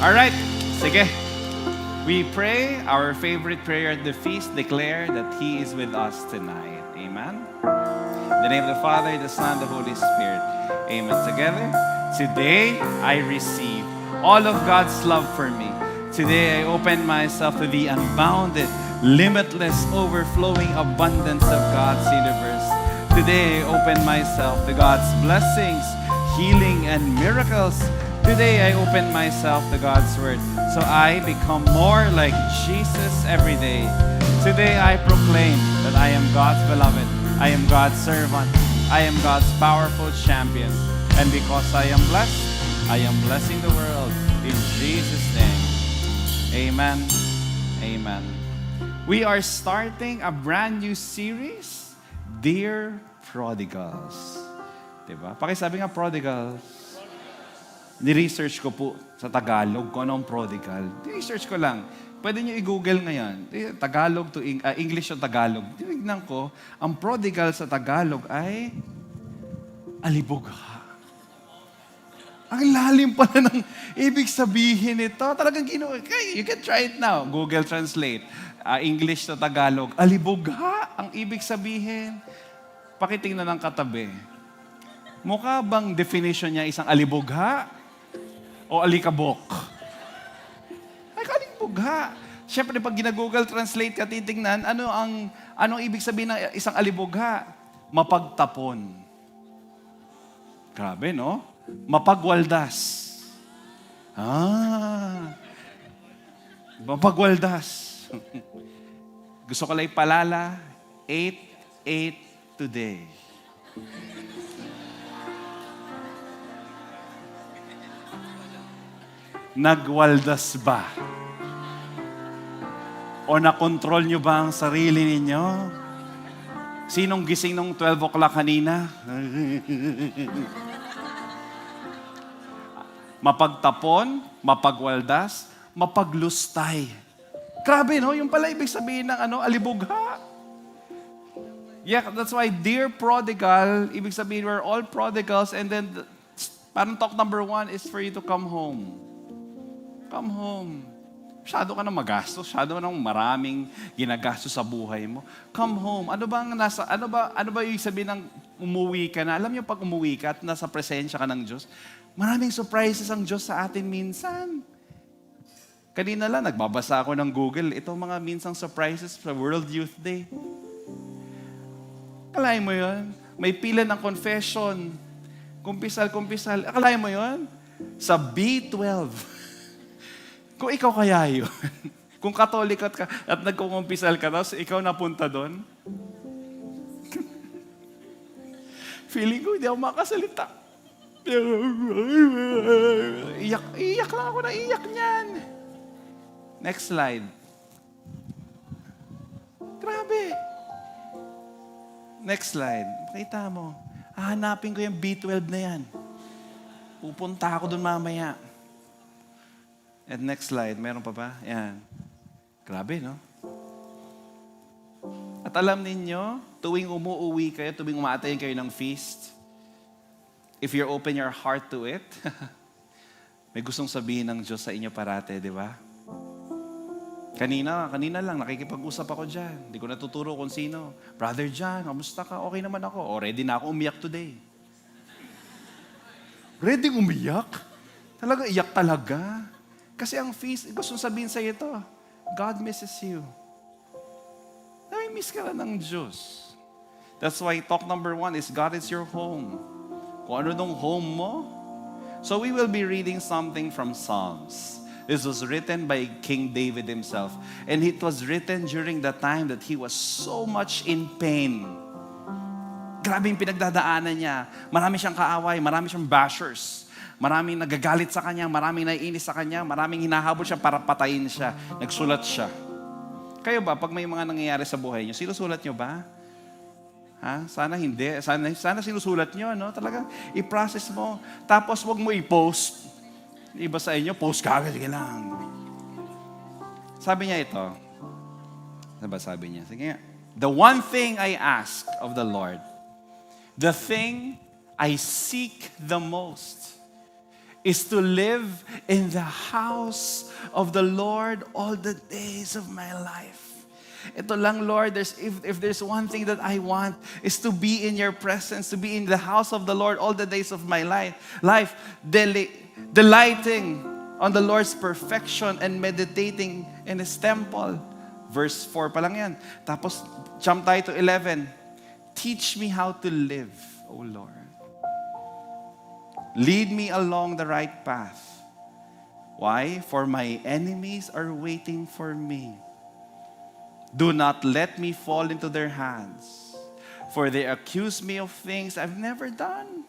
Alright, sige. We pray our favorite prayer at the feast, declare that He is with us tonight. Amen? In the name of the Father, the Son, the Holy Spirit. Amen. Together, today I receive all of God's love for me. Today I open myself to the unbounded, limitless, overflowing abundance of God's universe. Today I open myself to God's blessings, healing, and miracles. Today I open myself to God's Word so I become more like Jesus every day. Today I proclaim that I am God's beloved, I am God's servant, I am God's powerful champion. And because I am blessed, I am blessing the world in Jesus' name. Amen. Amen. We are starting a brand new series, Dear Prodigals. Diba? Pakisabi nga, prodigals. Ni-research ko po sa Tagalog kung anong prodigal. Ni-research ko lang. Pwede nyo i-google ngayon. Tagalog to English o Tagalog. Tinignan ko, ang prodigal sa Tagalog ay alibugha. Ang lalim pala ng ibig sabihin nito. Talagang you can try it now. Google Translate. English to Tagalog. Alibugha ang ibig sabihin. Pakitingnan ng katabi. Mukha bang definition niya isang alibugha? O alikabok? Ay, alibugha. Siyempre, pag gina-Google Translate ka, titingnan, anong ibig sabihin ng isang alibugha? Mapagtapon. Grabe, no? Mapagwaldas. Mapagwaldas. Gusto ko lang ipalala, 8-8 today. Nagwaldas ba? O nakontrol nyo ba ang sarili ninyo? Sinong gising nung 12 o'clock kanina? Mapagtapon, mapagwaldas, mapaglustay. Grabe, no? Yung pala ibig sabihin ng alibugha. Yeah, that's why dear prodigal, ibig sabihin we're all prodigals, and then parang talk number 1 is for you to come home. Come home. Masyado ka na magastos, masyado ka na maraming ginagastos sa buhay mo. Come home. Ano ba yung sabihin ng umuwi ka na? Alam niyo pag umuwi ka at nasa presensya ka ng Diyos, maraming surprises ang Diyos sa atin minsan. Kanina lang, nagbabasa ako ng Google, itong mga minsang surprises sa World Youth Day. Akalain mo yun? May pila ng confession. Kumpisal. Akalain mo yun? Sa B12. Kung ikaw kaya yun, kung Katolik ka at nagkukumpisal ka, tapos ikaw napunta doon, feeling ko hindi ako makasalita. Iyak lang ako na iyak niyan. Next slide. Grabe. Next slide. Makita mo. Hahanapin ko yung B12 na yan. Pupunta ako doon mamaya. At next slide, meron pa ba? Yan. Grabe, no? At alam ninyo, tuwing umuwi kayo, tuwing umaatayin kayo ng feast, if you open your heart to it, may gustong sabihin ng Diyos sa inyo parate, di ba? Kanina lang, nakikipag-usap ako dyan. Hindi ko natuturo kung sino. Brother John, kamusta ka? Okay naman ako. O, ready na ako umiyak today. Ready umiyak? Talaga, iyak talaga. Kasi ang feast, gustong sabihin sa ito, God misses you. Nami-miss ka lang ng Diyos. That's why talk number 1 is God is your home. Kung ano nung home mo. So we will be reading something from Psalms. This was written by King David himself. And it was written during the time that he was so much in pain. Grabe yung pinagdadaanan niya. Marami siyang kaaway, marami siyang bashers. Maraming nagagalit sa kanya, maraming naiinis sa kanya, maraming hinahabol siya para patayin siya. Nagsulat siya. Kayo ba, pag may mga nangyayari sa buhay niyo, sinusulat niyo ba? Ha? Sana hindi. Sana sinusulat niyo, no? Talagang i-process mo. Tapos wag mo i-post. Iba sa inyo, post ka agad. Sige lang. Sabi niya ito. Diba sabi niya? Sige nga. The one thing I ask of the Lord, the thing I seek the most, is to live in the house of the Lord all the days of my life. Ito lang, Lord, if there's one thing that I want, is to be in your presence, to be in the house of the Lord all the days of my life, delighting on the Lord's perfection and meditating in His temple. Verse 4 pa lang yan. Tapos, jump tayo to 11. Teach me how to live, O Lord. Lead me along the right path. Why? For my enemies are waiting for me. Do not let me fall into their hands, for they accuse me of things I've never done.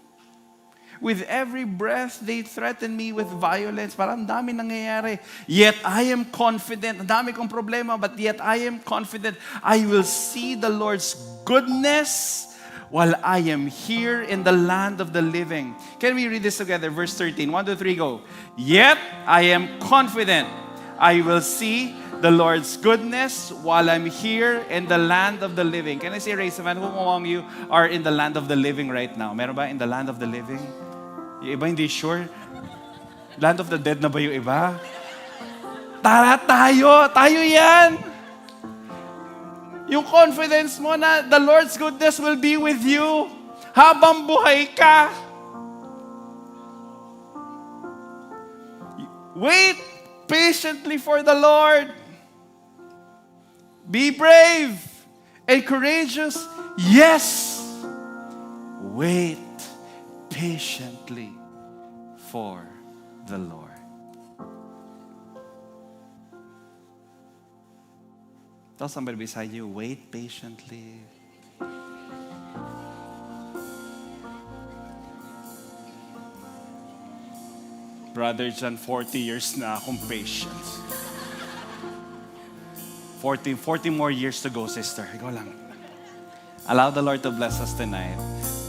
With every breath, they threaten me with violence. Parang dami nangyayari. Yet I am confident. Dami kong problema, but yet I am confident I will see the Lord's goodness while I am here in the land of the living. Can we read this together? Verse 13. 1, 2, 3, go. Yet I am confident I will see the Lord's goodness while I'm here in the land of the living. Can I say, raise a hand, who among you are in the land of the living right now? Meron ba in the land of the living? Yung iba hindi sure. Land of the dead na ba yung iba? Tara tayo! Tayo yan! Yung confidence mo na the Lord's goodness will be with you habang buhay ka. Wait patiently for the Lord. Be brave and courageous. Yes. Wait patiently for the Lord. Tell somebody beside you, wait patiently. Brother John, 40 years na akong patient. 40 more years to go, sister. Go lang. Allow the Lord to bless us tonight.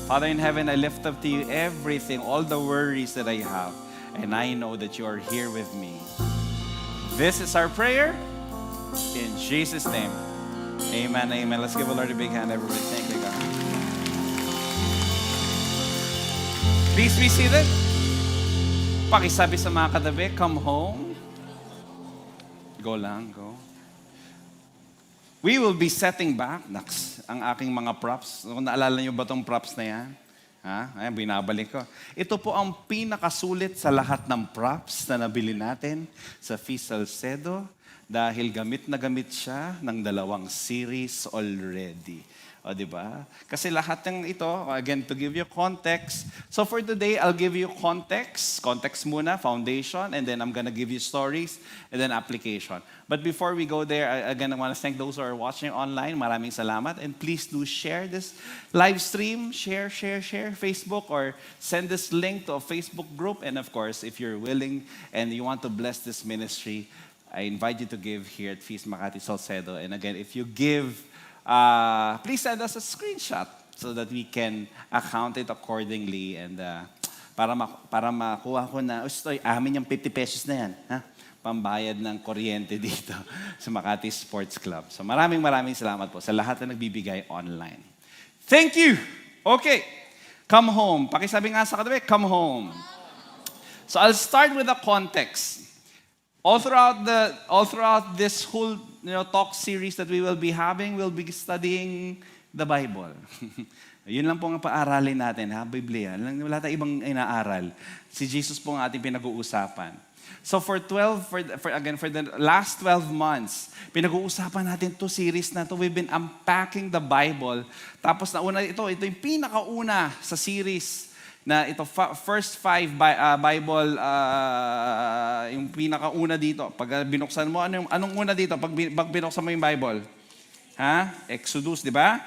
Father in heaven, I lift up to you everything, all the worries that I have. And I know that you are here with me. This is our prayer. In Jesus' name. Amen, amen. Let's give the Lord a big hand, everybody. Thank you, God. Please be seated. Pakisabi sa mga katabi, come home. Go lang, go. We will be setting back ang aking mga props. Kung naalala niyo ba itong props na yan? Ayan, binabalik ko. Ito po ang pinakasulit sa lahat ng props na nabili natin sa Feast Salcedo dahil gamit na gamit siya ng 2 series already. O, diba? Kasi lahat ng ito, again, to give you context. So for today, I'll give you context. Context muna, foundation, and then I'm gonna give you stories, and then application. But before we go there, again, I want to thank those who are watching online. Maraming salamat. And please do share this live stream. Share, Facebook, or send this link to a Facebook group. And of course, if you're willing and you want to bless this ministry, I invite you to give here at Feast Makati Salcedo. And again, if you give, please send us a screenshot so that we can account it accordingly. And para makuha ko na, amin yung 50 pesos na yan. Ha? Pambayad ng kuryente dito sa Makati Sports Club. So maraming salamat po sa lahat na nagbibigay online. Thank you! Okay, come home. Pakisabi nga sa katabi, come home. So I'll start with the context. All throughout this whole talk series that we will be having, we'll be studying the Bible. Yun lang po ang paaralin natin, Biblia. Wala tayong ibang inaaral. Si Jesus po ang ating pinag-uusapan. So for the last 12 months, pinag-uusapan natin to series na to. We've been unpacking the Bible. Tapos ito yung pinakauna sa series na ito, first 5 Bible, yung pinakauna dito. Pag binuksan mo, anong una dito? Pag binuksan mo yung Bible? Exodus, di ba?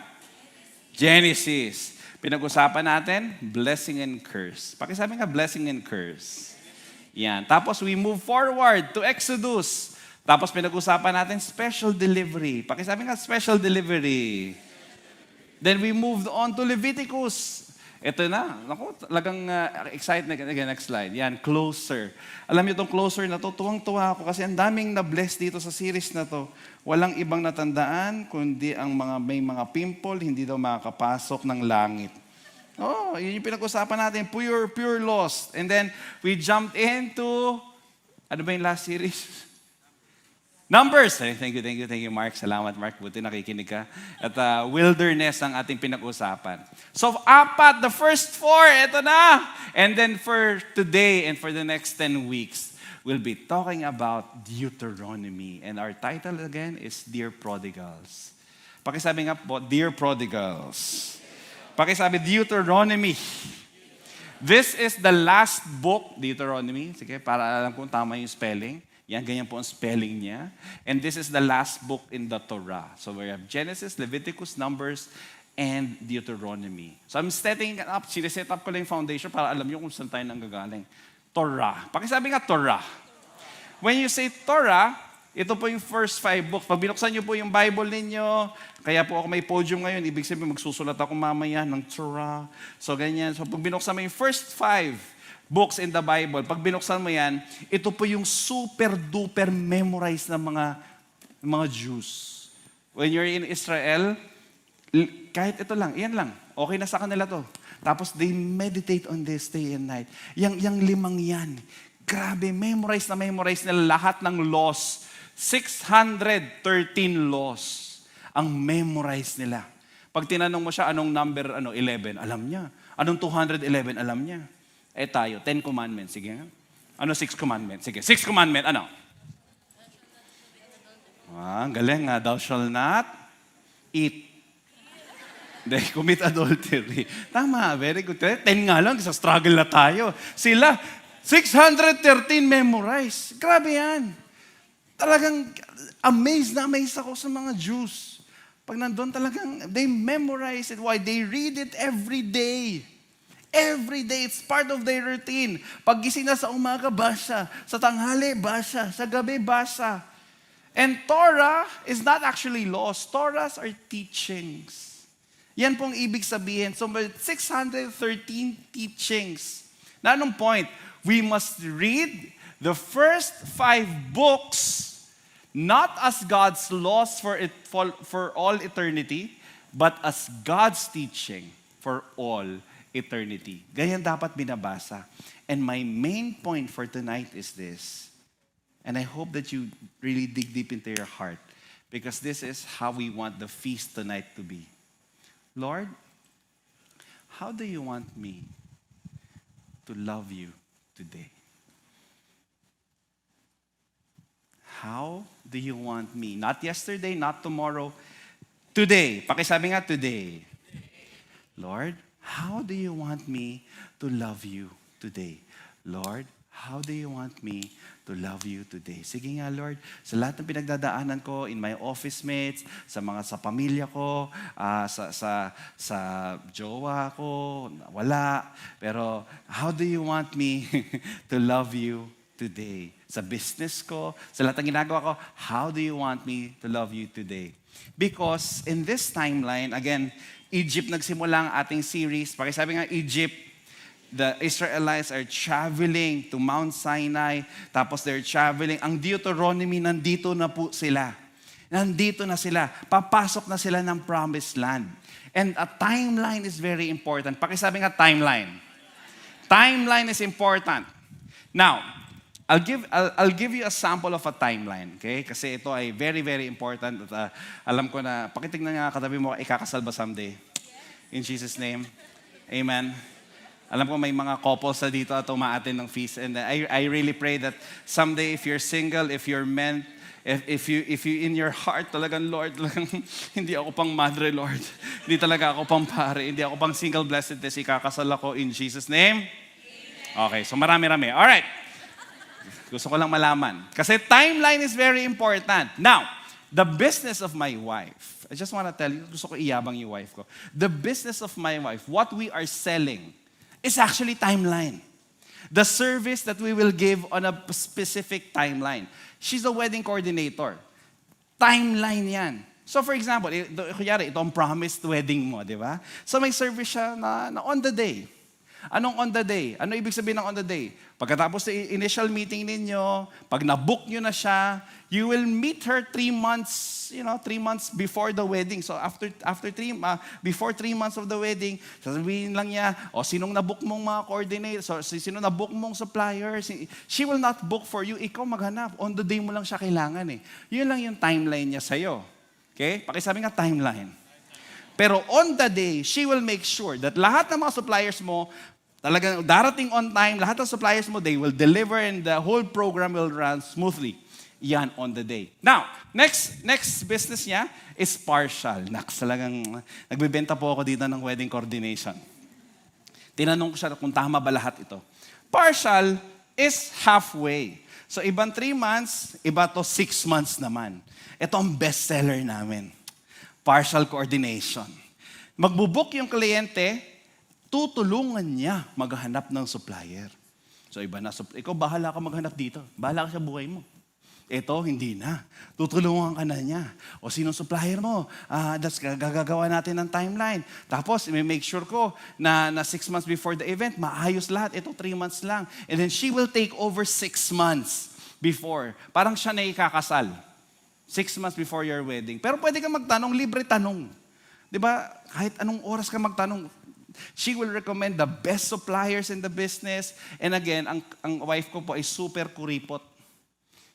Genesis. Pinag-usapan natin, blessing and curse. Pakisabi nga, blessing and curse. Yan. Tapos we move forward to Exodus. Tapos pinag-usapan natin special delivery. Pakisabi nga special delivery. Then we moved on to Leviticus. Ito na. Naku, talagang excited na. Again, next slide. Yan, closer. Alam niyo itong closer na to, tuwang-tuwa ako kasi ang daming na-bless dito sa series na to. Walang ibang natandaan, kundi ang may mga pimple, hindi daw makakapasok ng langit. Oh, yun yung pinag-usapan natin, pure lost. And then, we jumped into, ano ba yung last series? Numbers. Thank you, Mark. Salamat, Mark. Buti nakikinig ka. At wilderness ang ating pinag-usapan. So, apat, the first four, eto na. And then for today and for the next 10 weeks, we'll be talking about Deuteronomy. And our title again is Dear Prodigals. Pakisabi nga po, Dear Prodigals. Pakisabi, Deuteronomy. This is the last book, Deuteronomy. Sige, para alam kung tama yung spelling. Yan, ganyan po ang spelling niya. And this is the last book in the Torah. So we have Genesis, Leviticus, Numbers, and Deuteronomy. So I'm setting up, siniset up ko lang yung foundation para alam niyo kung saan tayo nanggagaling. Torah. Pakisabi nga, Torah. When you say Torah, ito po yung first 5 books. Pag binuksan niyo po yung Bible ninyo, kaya po ako may podium ngayon, ibig sabihin magsusulat ako mamaya ng Torah. So ganyan. So pag binuksan mo yung first 5 books in the Bible, pag binuksan mo yan, ito po yung super-duper memorized ng mga Jews. When you're in Israel, kahit ito lang, yan lang, okay na sa kanila to. Tapos they meditate on this day and night. Yang 5 yan, grabe, memorize nila lahat ng laws. 613 laws ang memorize nila. Pag tinanong mo siya, anong number 11, alam niya. Anong 211, alam niya. Tayo, 10 commandments. Sige nga. Ano 6 commandments? Sige, 6 commandments, ano? Galing nga. Thou shall not eat. Hindi, commit adultery. Tama, very good. 10 nga lang, sa struggle na tayo. Sila, 613 memorize. Grabe yan. Talagang amazed ako sa mga Jews. Pag nandun talagang, they memorize it. Why? They read it every day. Every day, it's part of their routine. Pag gising na sa umaga, basa. Sa tanghali, basa. Sa gabi, basa. And Torah is not actually laws. Torahs are teachings. Yan pong ibig sabihin. So, 613 teachings. Na anong point? We must read the first 5 books not as God's laws for all eternity, but as God's teaching for all eternity. Ganyan dapat binabasa. And my main point for tonight is this. And I hope that you really dig deep into your heart, because this is how we want the feast tonight to be. Lord, how do you want me to love you today? How do you want me? Not yesterday, not tomorrow. Today. Pakisabi nga, today. Lord, how do you want me to love you today? Lord, how do you want me to love you today? Sige nga, Lord, sa lahat ng pinagdadaanan ko, in my office mates, sa pamilya ko, sa jowa ko, wala. Pero, how do you want me to love you today? Sa business ko, sa lahat ng ginagawa ko, how do you want me to love you today? Because in this timeline, again, Egypt nagsimula ang ating series. Pakisabi nga, Egypt, the Israelites are traveling to Mount Sinai. Tapos they're traveling. Ang Deuteronomy, nandito na po sila. Nandito na sila. Papasok na sila ng promised land. And a timeline is very important. Pakisabi nga, timeline. Timeline is important. Now, I'll give you a sample of a timeline, okay? Kasi ito ay very, very important. At, alam ko na, pakitignan nga katabi mo, ikakasal ba someday? In Jesus' name. Amen. Alam ko may mga couples na dito at umaattend ng feast. And I really pray that someday if you're single, if you're men, if you in your heart talagang, Lord, talagang, hindi ako pang madre, Lord. Hindi talaga ako pang pare. Hindi ako pang single blessedness. Ikakasal ako in Jesus' name. Okay, so marami-rami. Alright. Gusto ko lang malaman. Kasi timeline is very important. Now, the business of my wife, I just want to tell you, gusto ko iyabang yung wife ko. The business of my wife, what we are selling, is actually timeline. The service that we will give on a specific timeline. She's a wedding coordinator. Timeline yan. So for example, kunyari, ito ang promised wedding mo, di ba? So may service siya na on the day. Anong on the day? Ano ibig sabihin ng on the day? Pagkatapos ng initial meeting ninyo, pag na-book nyo na siya, you will meet her 3 months, 3 months before the wedding. So before 3 months of the wedding, sasabihin lang niya, sinong na-book mong mga coordinators, sinong na-book mong suppliers. She will not book for you. Ikaw maghanap. On the day mo lang siya kailangan eh. Yun lang yung timeline niya sa'yo. Okay? Pakisabi nga timeline. Pero on the day, she will make sure that lahat ng mga suppliers mo, talagang darating on time, lahat ng suppliers mo, they will deliver and the whole program will run smoothly. Yan on the day. Now, next business niya is partial. Talagang nagbebenta po ako dito ng wedding coordination. Tinanong ko siya kung tama ba lahat ito. Partial is halfway. So, ibang 3 months, iba to 6 months naman. Ito ang bestseller namin. Partial coordination. Magbubuk yung kliyente, tutulungan niya maghanap ng supplier. So iba na, ikaw bahala ka maghanap dito. Bahala ka sa buhay mo. Ito, hindi na. Tutulungan ka na niya. O sinong supplier mo? Gagawa natin ng timeline. Tapos, make sure ko na 6 months before the event, maayos lahat. Ito, 3 months lang. And then she will take over 6 months before. Parang siya na ikakasal. 6 months before your wedding. Pero pwede ka magtanong, libre tanong. Di ba? Kahit anong oras ka magtanong, she will recommend the best suppliers in the business. And again, ang wife ko po ay super kuripot.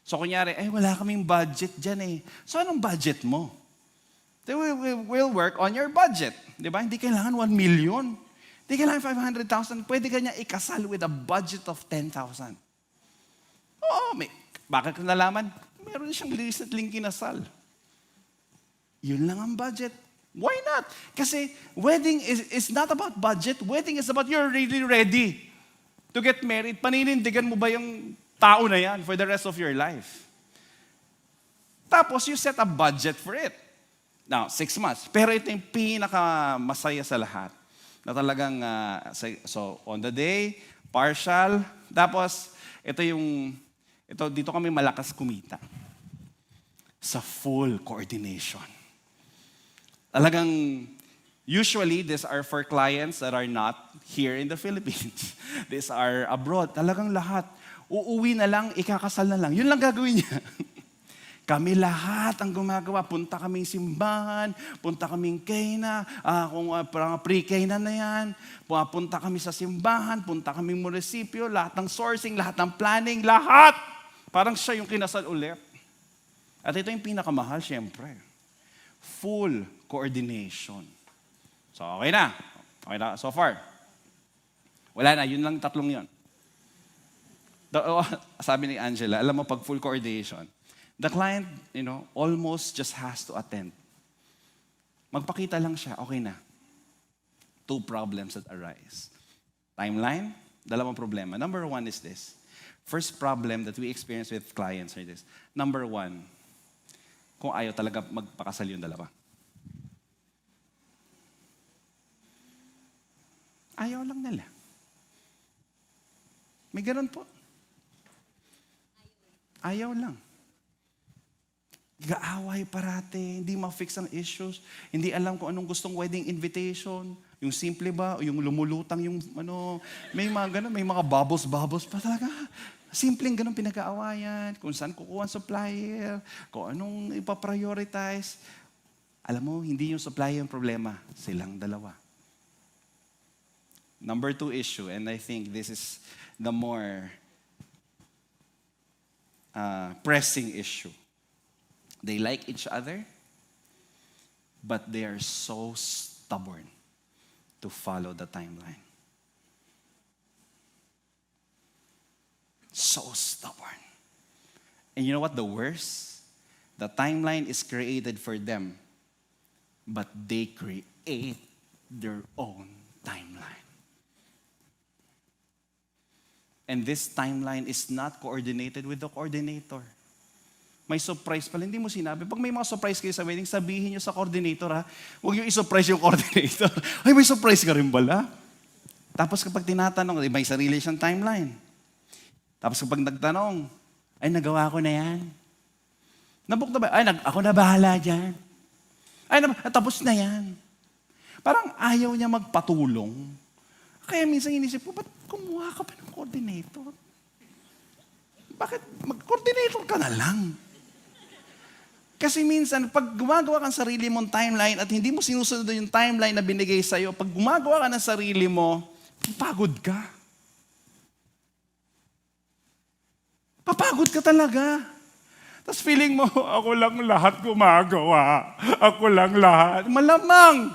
So kunyari, wala kaming budget dyan eh. So anong budget mo? We'll work on your budget. Di ba? Hindi kailangan 1 million. Hindi kailangan 500,000. Pwede ka niya ikasal with a budget of 10,000. Oo, bakit ka nalaman? Meron siyang recently kinasal. Yun lang ang budget. Why not? Kasi wedding is not about budget. Wedding is about you're really ready to get married. Paninindigan mo ba yung tao na yan for the rest of your life? Tapos you set a budget for it. Now, 6 months. Pero ito yung pinakamasaya sa lahat. Na talagang, so on the day, partial. Tapos, dito kami malakas kumita. Sa full coordination. Talagang, usually, these are for clients that are not here in the Philippines. These are abroad. Talagang lahat. Uuwi na lang, ikakasal na lang. Yun lang gagawin niya. Kami lahat ang gumagawa. Punta kaming simbahan, punta kaming Kena, kung pre-Kena na yan. Punta kami sa simbahan, punta kaming munisipyo, lahat ng sourcing, lahat ng planning, lahat. Parang siya yung kinasal ulit. At ito yung pinakamahal, syempre. Full coordination. So, okay na. Okay na so far. Wala na, yun lang 3 yun. Sabi ni Angela, alam mo, pag full coordination, the client, almost just has to attend. Magpakita lang siya, okay na. 2 problems that arise. Timeline, 2 problema. Number 1 is this. First problem that we experience with clients are this. Number 1, kung ayaw talaga magpakasal yung dalawa. Ayaw lang nila. May ganun po. Ayaw lang. Gaaway parate, hindi ma-fix ang issues, hindi alam kung anong gustong wedding invitation, yung simple ba, o yung lumulutang yung may mga ganun, may mga bubbles pa talaga. Simpleng ganun pinag-aawayan, kung saan kukuha ang supplier, kung anong ipaprioritize. Alam mo, hindi yung supplier yung problema, silang dalawa. Number 2 issue, and I think this is the more pressing issue. They like each other, but they are so stubborn to follow the timeline. So stubborn. And you know what the worst? The timeline is created for them, but they create their own timeline. And this timeline is not coordinated with the coordinator. May surprise pala. Hindi mo sinabi. Pag may mga surprise kayo sa wedding, sabihin nyo sa coordinator, ha? Huwag nyo i-surprise yung coordinator. Ay, may surprise ka rin bala. Tapos kapag tinatanong, may sarili siyang timeline. Tapos kapag nagtanong, ay, nagawa ko na yan. Nabook na ba? Ay, ako na bahala dyan. Ay, tapos na yan. Parang ayaw niya magpatulong. Kaya minsan inisip ko, ba't kumuha ka pa ng coordinator? Bakit mag-coordinator ka na lang? Kasi minsan, pag gumagawa ka ng sarili mong timeline at hindi mo sinusunod yung timeline na binigay sa'yo, pag gumagawa ka ng sarili mo, papagod ka. Papagod ka talaga. Tapos feeling mo, ako lang lahat gumagawa. Ako lang lahat. Malamang.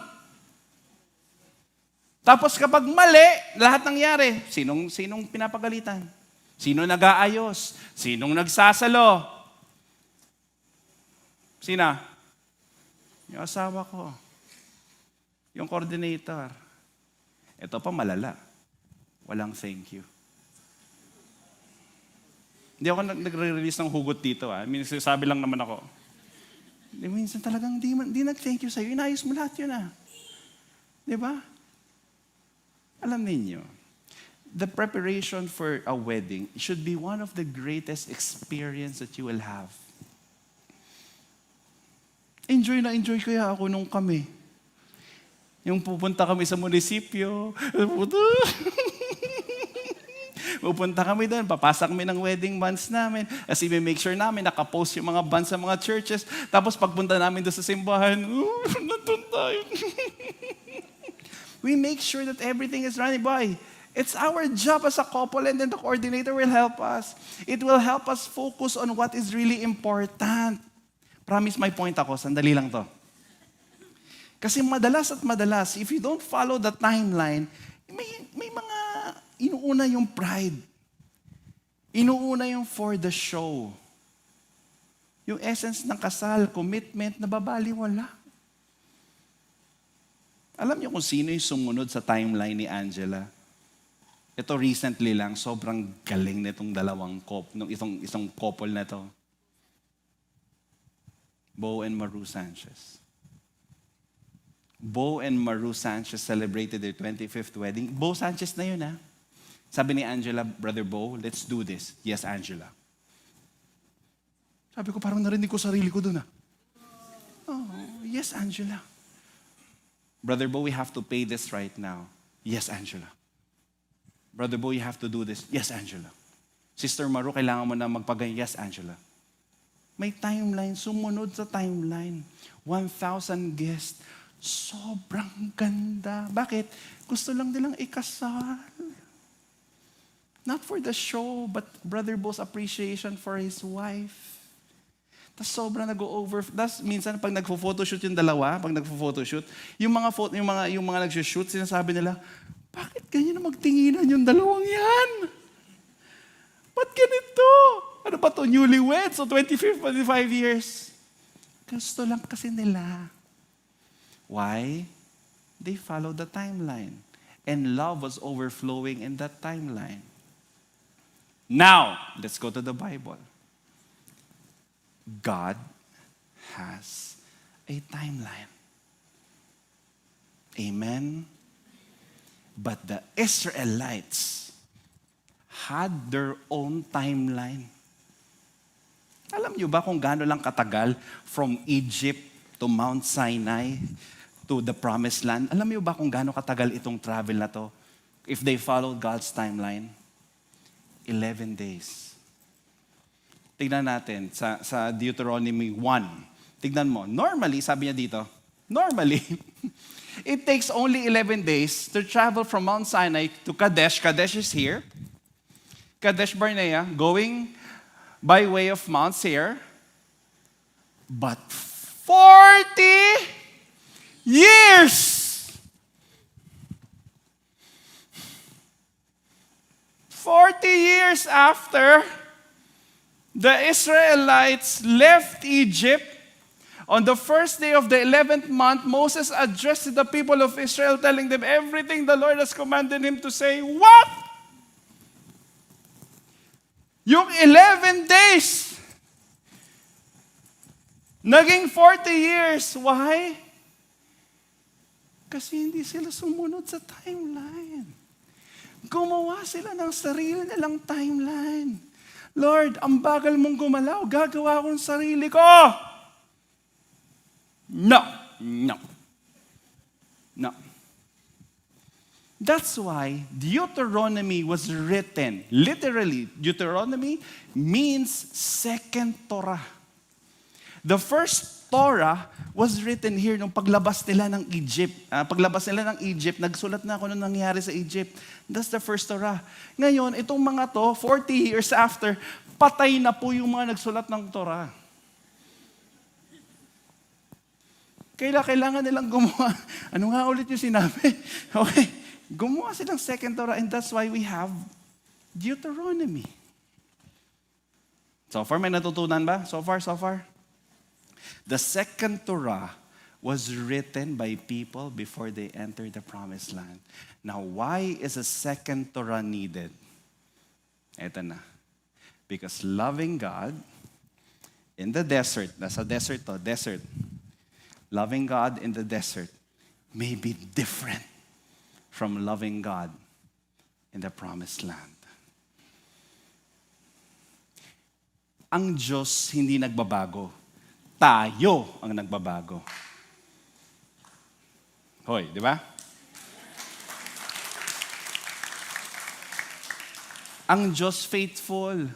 Tapos kapag mali, lahat nangyari. Sinong pinapagalitan? Sino nag-aayos? Sinong nagsasalo? Sina? Yung asawa ko. Yung coordinator. Ito pa malala. Walang thank you. Hindi ako nagre-release ng hugot dito. Minsan sabi lang naman ako. Minsan talagang di nag-thank you sa'yo. Inayos mo lahat yun . Di ba? Alam ninyo, the preparation for a wedding should be one of the greatest experience that you will have. Enjoy na enjoy kaya ako nung kami. Yung pupunta kami sa munisipyo. Pupunta kami doon, papasa kami ng wedding bands namin. Kasi make sure namin, nakapost yung mga bands sa mga churches. Tapos pagpunta namin doon sa simbahan, nandun tayo. We make sure that everything is running by. It's our job as a couple, and then the coordinator will help us. It will help us focus on what is really important. Promise my point ako, sandali lang to. Kasi madalas, if you don't follow the timeline, may mga inuuna yung pride. Inuuna yung for the show. Yung essence ng kasal, commitment, nababaliwala. Alam niyo kung sino yung sumunod sa timeline ni Angela? Ito recently lang, sobrang galing nitong isang couple na to. Bo and Maru Sanchez. Bo and Maru Sanchez celebrated their 25th wedding. Bo Sanchez na yun . Sabi ni Angela, Brother Bo, let's do this. Yes, Angela. Sabi ko, parang narinig ko sarili ko dun . Oh, yes, Angela. Brother Bo, we have to pay this right now. Yes, Angela. Brother Bo, you have to do this. Yes, Angela. Sister Maru, kailangan mo na magpagay. Yes, Angela. May timeline, sumunod sa timeline. 1,000 guests. Sobrang ganda. Bakit? Gusto lang nilang ikasal. Not for the show, but Brother Bo's appreciation for his wife. Tapos sobrang nag-over. Tapos minsan pag nagfo-photoshoot yung dalawa, yung mga nag-shoot, sinasabi nila, bakit ganyan na magtinginan yung dalawang yan? Ba't ganito? Ano ba to? Newlyweds? So 25 years. Gusto lang kasi nila. Why? They followed the timeline. And love was overflowing in that timeline. Now, let's go to the Bible. God has a timeline. Amen? But the Israelites had their own timeline. Alam niyo ba kung gaano lang katagal from Egypt to Mount Sinai to the Promised Land? Alam niyo ba kung gaano katagal itong travel na to? If they followed God's timeline? 11 days. Tignan natin sa Deuteronomy 1. Tignan mo. Normally, sabi niya dito, it takes only 11 days to travel from Mount Sinai to Kadesh. Kadesh is here. Kadesh Barnea, going by way of Mount Seir. But 40 years! 40 years after the Israelites left Egypt, on the first day of the 11th month, Moses addressed the people of Israel, telling them everything the Lord has commanded him to say. What? Yung 11 days, naging 40 years. Why? Kasi hindi sila sumunod sa timeline. Gumawa sila ng sarili nilang timeline. Lord, ang bagal mong gumalaw, gagawa ko ng sarili ko. No. That's why Deuteronomy was written. Literally, Deuteronomy means second Torah. The first Torah was written here nung paglabas nila ng Egypt. Paglabas nila ng Egypt, nagsulat na ako nung nangyari sa Egypt. That's the first Torah. Ngayon, itong mga to, 40 years after, patay na po yung mga nagsulat ng Torah. Kailangan nilang gumawa. Ano nga ulit yung sinabi? Okay, gumawa silang second Torah and that's why we have Deuteronomy. So far, may natutunan ba? So far? The second Torah was written by people before they entered the promised land. Now, why is a second Torah needed? Eto na. Because loving God in the desert, nasa desert to, desert. Loving God in the desert may be different from loving God in the promised land. Ang Diyos hindi nagbabago. Tayo ang nagbabago. Hoy, di ba? Ang Diyos faithful.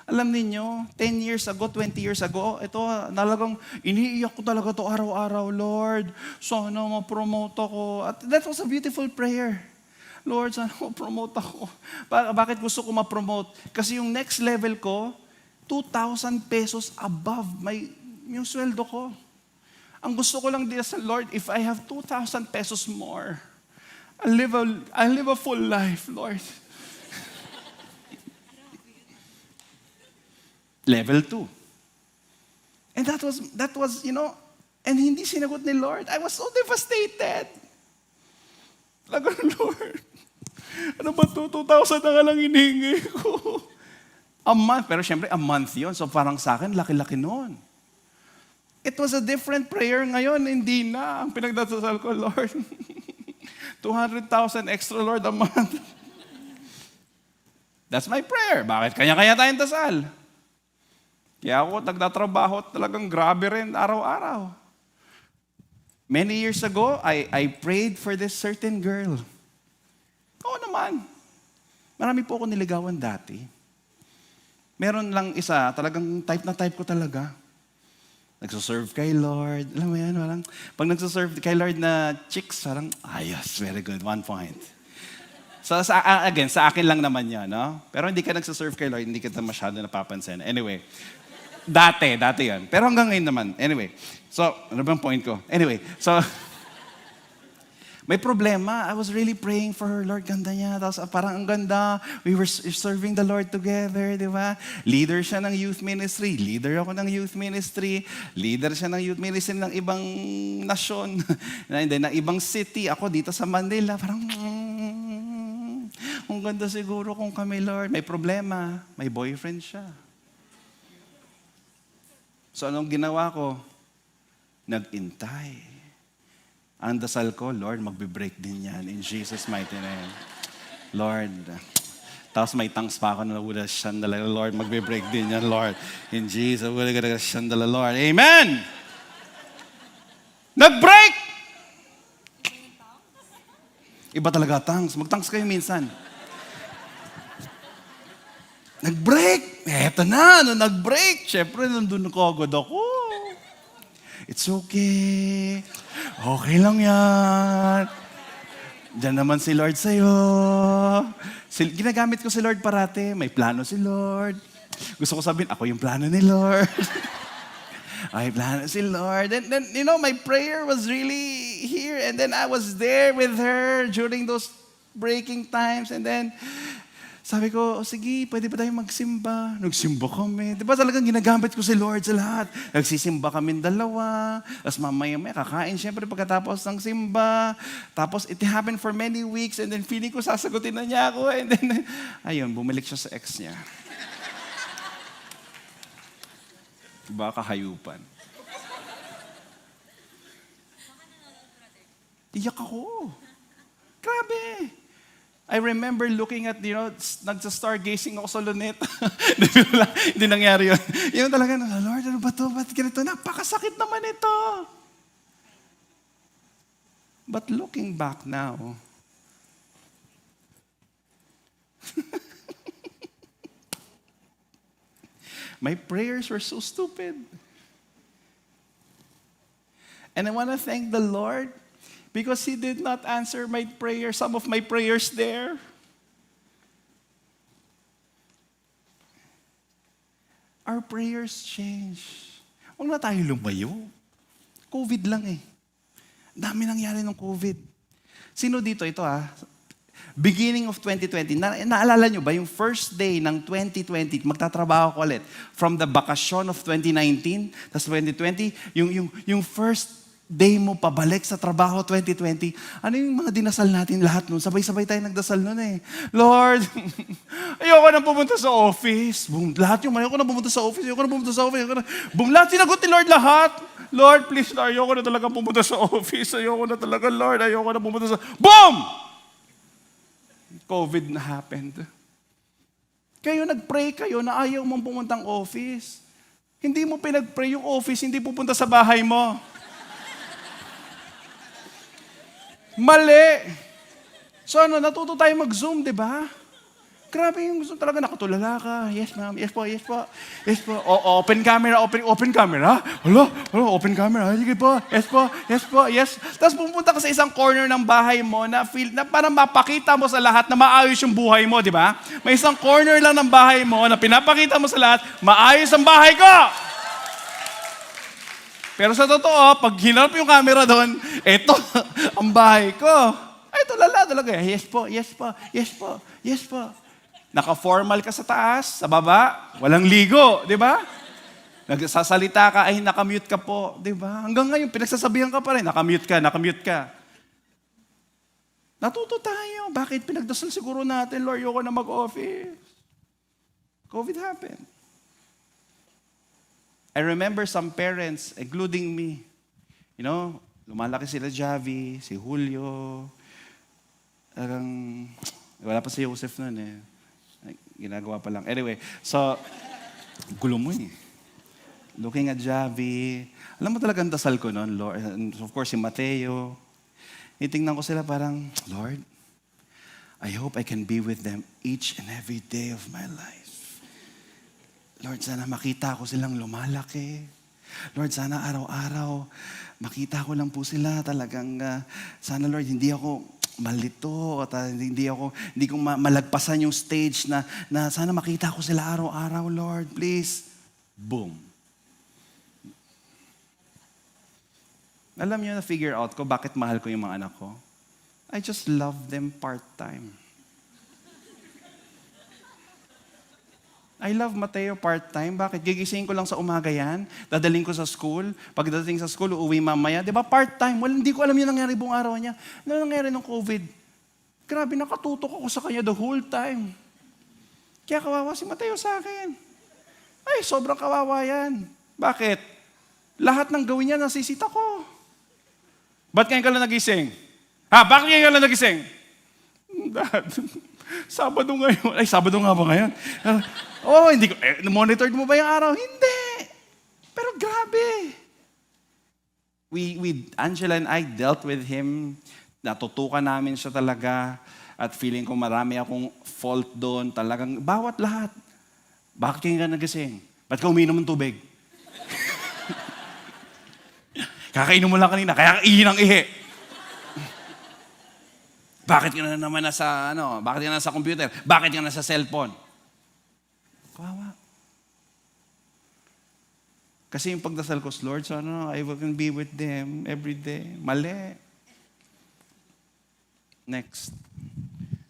Alam niyo, 10 years ago, 20 years ago, ito talagang iniiyak ko talaga to araw-araw, Lord. Sana ma-promote ako. At that was a beautiful prayer. Lord, sana ma-promote ako. Bakit gusto ko ma-promote? Kasi yung next level ko, 2,000 pesos above yung sweldo ko. Ang gusto ko lang din sa Lord, if I have 2,000 pesos more, I'll live a full life, Lord. Level 2. And that was, and hindi sinagot ni Lord. I was so devastated. Talaga, Lord, ano ba to? 2,000 na nga lang hinihingi ko. A month, pero syempre, a month yon. So parang sa akin, laki-laki noon. It was a different prayer ngayon, hindi na. Ang pinagdasal ko, Lord, 200,000 extra, Lord, a month. That's my prayer. Bakit kanya-kanya tayong dasal? Kaya ako nagtatrabaho talagang grabe rin araw-araw. Many years ago, I prayed for this certain girl. Oo naman. Marami po ako niligawan dati. Meron lang isa, talagang type na type ko talaga. Nagsuserve kay Lord. Alam mo yan, parang, pag nagsuserve kay Lord na chicks, parang, yes, very good, 1 point. So, again, sa akin lang naman yan, no? Pero hindi ka nagsuserve kay Lord, hindi kita masyado napapansin. Anyway, dati yan. Pero hanggang ngayon naman. Anyway, so, ano bang point ko? Anyway, so, may problema. I was really praying for her. Lord, ganda niya. Tapos parang ang ganda. We were serving the Lord together, di ba? Leader siya ng youth ministry. Leader ako ng youth ministry. Leader siya ng youth ministry ng ibang nasyon. And then, ng ibang city. Ako dito sa Manila. Parang, ang ganda siguro kung kami, Lord. May problema. May boyfriend siya. So, anong ginawa ko? Nag-intay. Ang dasal ko, Lord, magbe-break din yan in Jesus' mighty name. Lord, tapos may tongues pa ako na shandala, Lord, magbe-break din yan, Lord. In Jesus, shandala, Lord. Amen! Nag-break! Iba talaga tongues. Mag-tongues kayo minsan. Nag-break! Eto na, nag-break. Siyempre, nandun ko agad ako. It's okay. Okay lang yan. Diyan naman si Lord sa'yo. Ginagamit ko si Lord parati. May plano si Lord. Gusto ko sabihin, ako yung plano ni Lord. May plano si Lord. And then, my prayer was really here. And then I was there with her during those breaking times. And then, sabi ko, sige, pwede ba tayong magsimba? Nagsimba kami. Di ba talagang ginagamit ko si Lord sa lahat? Nagsisimba kami dalawa. Tapos mamaya-maya kakain syempre pagkatapos ng simba. Tapos it happened for many weeks and then feeling ko sasagutin na niya ako. And then, ayun, bumalik siya sa ex niya. Diba kahayupan? Iyak ako. Grabe. I remember looking at, nagsa-stargazing ako sa luneta. Hindi nangyari yun. Yun talaga, Lord, ano ba ito? Ba't ganito? Napakasakit naman ito. But looking back now, My prayers were so stupid. And I want to thank the Lord because He did not answer my prayer, some of my prayers there. Our prayers change. Huwag na tayo lumayo. COVID lang eh. Dami nangyari ng COVID. Sino dito? Ito beginning of 2020, naalala nyo ba yung first day ng 2020, magtatrabaho ko ulit. From the bakasyon of 2019, tas 2020, yung first day mo pabalik sa trabaho 2020, ano yung mga dinasal natin lahat nun? Sabay-sabay tayo nagdasal nun eh. Lord, ayoko na pumunta sa office. Boom, lahat yung ayoko na pumunta sa office, ayoko na pumunta sa office, boom, lahat sinagot ni Lord lahat. Lord, please, Lord, ayoko na talaga pumunta sa office, ayoko na talaga, Lord, ayoko na pumunta sa... Boom! COVID na happened. Kayo nag-pray kayo na ayaw mong pumuntang office. Hindi mo pinag-pray yung office, hindi pupunta sa bahay mo. Mali. So natuto tayo mag-Zoom, di ba? Grabe yung Zoom talaga, nakatulala ka. Yes, ma'am. Yes po, yes po. Yes po. Open camera, open camera. Hello, open camera. Sige po. Yes po, yes po, yes. Tapos pumunta ka sa isang corner ng bahay mo na feel na para mapakita mo sa lahat na maayos yung buhay mo, di ba? May isang corner lang ng bahay mo na pinapakita mo sa lahat, maayos ang bahay ko! Pero sa totoo, pag hinarap yung camera doon, eto, ang bahay ko. Ay, tulala talaga. Yes po, yes po, yes po, yes po. Naka-formal ka sa taas, sa baba, walang ligo, di ba? Nagsasalita ka, ay nakamute ka po, di ba? Hanggang ngayon, pinagsasabihan ka pa rin, nakamute ka. Natuto tayo. Bakit pinagdasal siguro natin, Lord, ayoko na mag-office. COVID happened. I remember some parents, including me, lumalaki sila Javi, si Julio, wala pa si Joseph nun eh. Ginagawa pa lang. Anyway, so, gulo mo eh. Looking at Javi. Alam mo talagang dasal ko noon, Lord. And of course, si Mateo. Itingnan ko sila parang, Lord, I hope I can be with them each and every day of my life. Lord, sana makita ko silang lumalaki. Lord, sana araw-araw, makita ko lang po sila talagang, sana Lord, hindi ako malito at hindi ko malagpasan yung stage na sana makita ko sila araw-araw, Lord, please. Boom. Alam niyo, na-figure out ko bakit mahal ko yung mga anak ko. I just love them part-time. I love Mateo part-time. Bakit? Gigising ko lang sa umaga yan, dadaling ko sa school, pagdating sa school, uuwi mamaya. Di ba? Part-time. Well, hindi ko alam yung nangyari buong araw niya. Ano nangyari ng COVID? Grabe, nakatutok ako sa kanya the whole time. Kaya kawawa si Mateo sa akin. Ay, sobrang kawawa yan. Bakit? Lahat ng gawin niya nasisita ko. Ba't ngayon ka lang nagising? Bakit ngayon ka lang nagising? Dad, Sabado ngayon. Ay, Sabado nga ba ngayon? Hindi ko, monitored mo ba yung araw? Hindi. Pero grabe. Angela and I dealt with him. Natutukan namin siya talaga. At feeling ko marami akong fault doon. Talagang, bawat lahat. Bakit kayo ka nagising? Ba't ka uminom ng tubig? Kakainom mo lang kanina, kaya ihi ng ihi. Bakit ka na naman bakit ka na nasa computer? Bakit ka na sa cellphone? Kawawa. Kasi yung pagdasal ko, Lord, sana I will be with them every day. Mali. Next.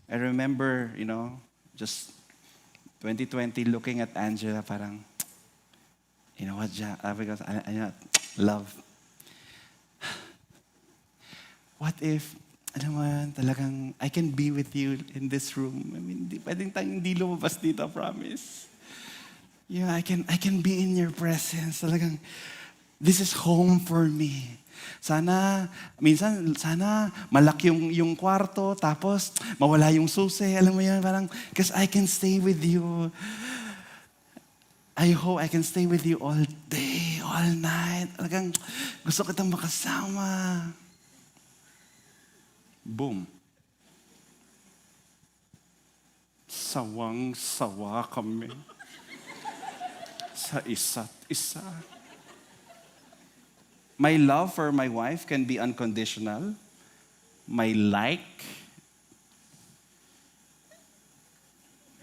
I remember, just 2020 looking at Angela parang, you know what, because I love. What if, talagang, I can be with you in this room. I mean, pwedeng tayong hindi lumabas dito, promise. Yeah, I can be in your presence. Talagang, this is home for me. Sana malaki yung kwarto, tapos mawala yung susi. Alam mo yan, parang, because I can stay with you. I hope I can stay with you all day, all night. Talagang, gusto kitang makasama. Boom. sawang-sawa kami sa isa't isa. My love for my wife can be unconditional. My like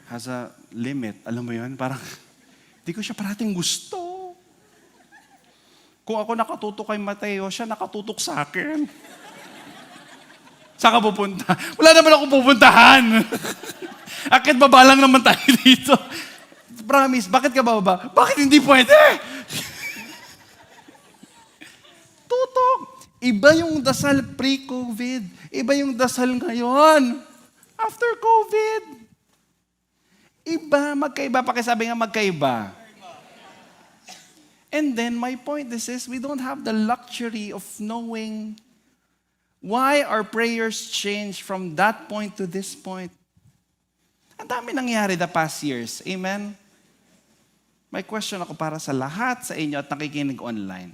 has a limit. Alam mo yun? Parang, di ko siya parating gusto. Kung ako nakatutok kay Mateo, siya nakatutok sa akin. Saan ka pupunta? Wala naman ako pupuntahan. Akit baba lang naman tayo dito. Promise, bakit ka bababa? Bakit hindi pwede? Tutok. Iba yung dasal pre-COVID. Iba yung dasal ngayon. After COVID. Iba, magkaiba. Pakisabi nga magkaiba. And then my point is we don't have the luxury of knowing why our prayers change from that point to this point. Ang dami nangyari the past years. Amen? May question ako para sa lahat sa inyo at nakikinig online.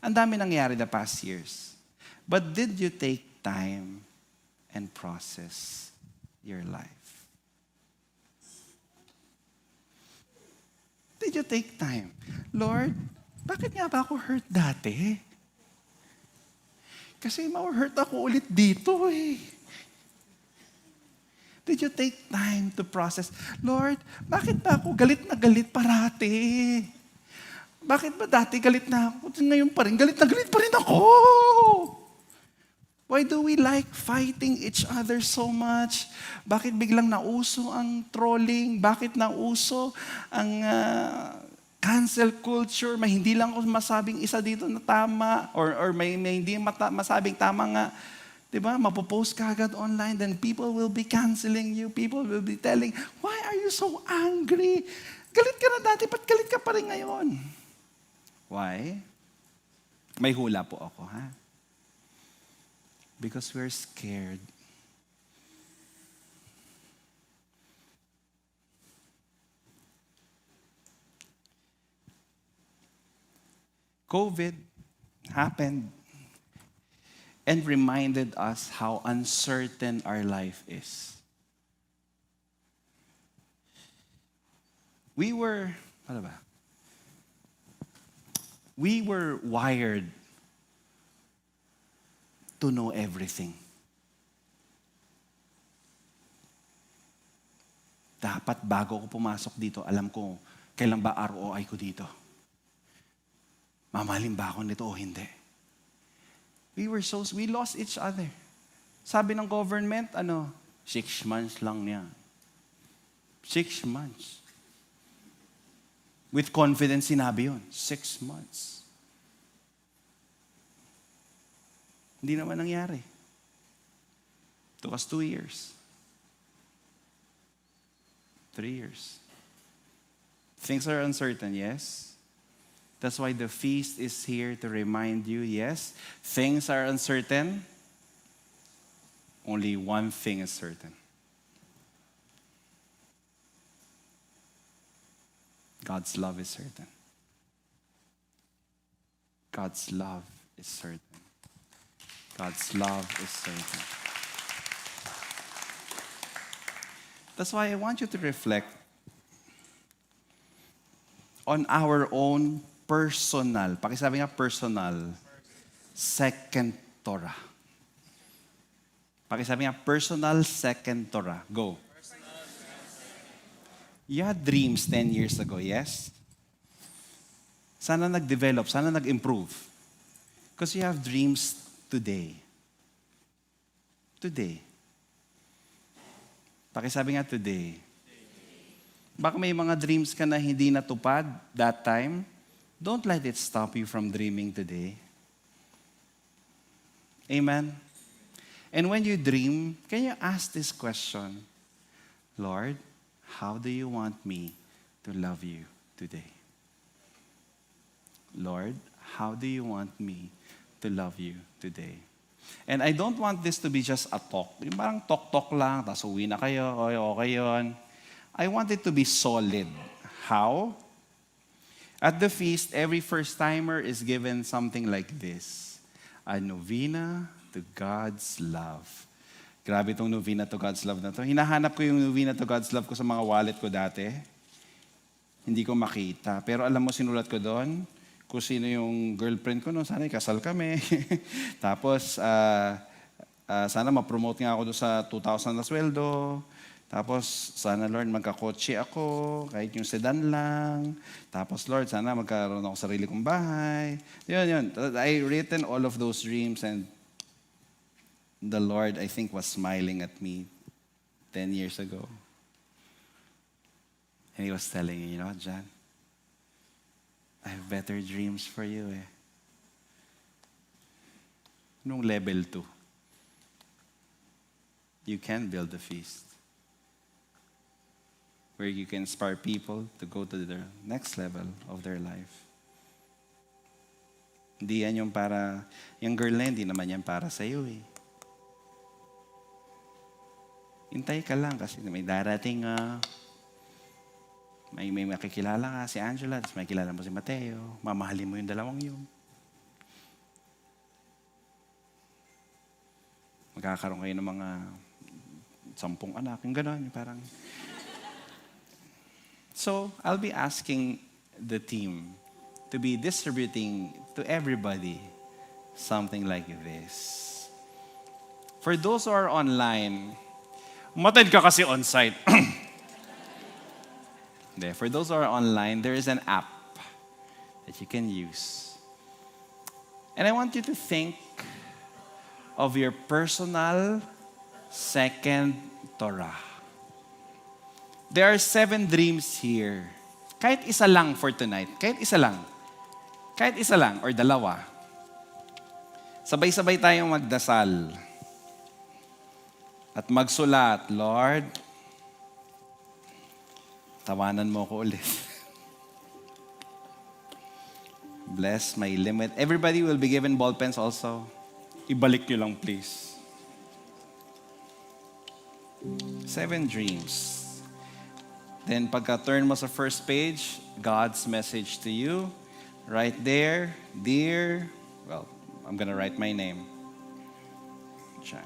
Ang dami nangyari the past years. But did you take time and process your life? Did you take time? Lord, bakit nga ba ako hurt dati? Kasi ma-hurt ako ulit dito eh. Did you take time to process? Lord, bakit ba ako galit na galit parati? Bakit ba dati galit na ako? Ngayon pa rin, galit na galit pa rin ako. Why do we like fighting each other so much? Bakit biglang nauso ang trolling? Bakit nauso ang cancel culture? May hindi lang ako masabing isa dito na tama or may hindi masabing tama nga. Diba? Mapopost ka agad online, then people will be canceling you. People will be telling, why are you so angry? Galit ka na dati, ba't galit ka pa rin ngayon? Why? May hula po ako, ha? Because we're scared. COVID happened and reminded us how uncertain our life is. We were wired to know everything. Dapat bago ako pumasok dito, alam ko kailan ba ROI ko dito. Mamahalin ba ako nito o hindi? We lost each other. Sabi ng government, 6 months lang niya. 6 months. With confidence sinabi yun, 6 months. Hindi naman nangyari. Took us 2 years. 3 years. Things are uncertain, yes. That's why the feast is here to remind you, yes, things are uncertain. Only one thing is certain. God's love is certain. God's love is certain. God's love is certain. That's why I want you to reflect on our own personal, pakisabi nga personal, second Torah. Pakisabi nga personal second Torah. Go. You had dreams 10 years ago, yes? Sana nag-develop, sana nag-improve. Because you have dreams today. Today. Pakisabi nga today. Baka may mga dreams ka na hindi natupad that time. Don't let it stop you from dreaming today. Amen? And when you dream, can you ask this question? Lord, how do you want me to love you today? Lord, how do you want me to love you today? And I don't want this to be just a talk. Yung parang talk-talk lang, tapos uwi na kayo, okay yun. I want it to be solid. How? At the feast, every first-timer is given something like this. A novena to God's love. Grabe itong Novena to God's Love na to. Hinahanap ko yung Novena to God's Love ko sa mga wallet ko dati. Hindi ko makita. Pero alam mo, sinulat ko doon kung sino yung girlfriend ko noon. Sana ikasal kami. Tapos, sana ma-promote nga ako doon sa 2,000 na sweldo. Tapos, sana Lord, magkakotse ako, kahit yung sedan lang. Tapos Lord, sana magkaroon ako sarili kong bahay. Yun. I written all of those dreams and the Lord, I think, was smiling at me 10 years ago. And He was telling me, you know what, John? I have better dreams for you eh. Nung level 2, you can build a feast where you can inspire people to go to the next level of their life. Hindi yan yung para, yung girl na hindi naman yan para sa iyo eh. Hintay ka lang kasi may darating, may makikilala ka, si Angela, tapos may kilala mo si Mateo, mamahalin mo yung dalawang yun. Magkakaroon kayo ng mga 10 anak, yung gano'n, yung parang... So, I'll be asking the team to be distributing to everybody something like this. For those who are online, umattend ka kasi on-site. For those who are online, there is an app that you can use. And I want you to think of your personal second Torah. There are 7 dreams here. Kahit isa lang for tonight. Kahit isa lang. Kahit isa lang or dalawa. Sabay-sabay tayong magdasal. At magsulat, Lord, tawanan mo ko ulit. Bless my limit. Everybody will be given ball pens also. Ibalik nyo lang, please. 7 dreams. Then pagka-turn mo sa first page, God's message to you. Right there, dear, well, I'm gonna write my name. John.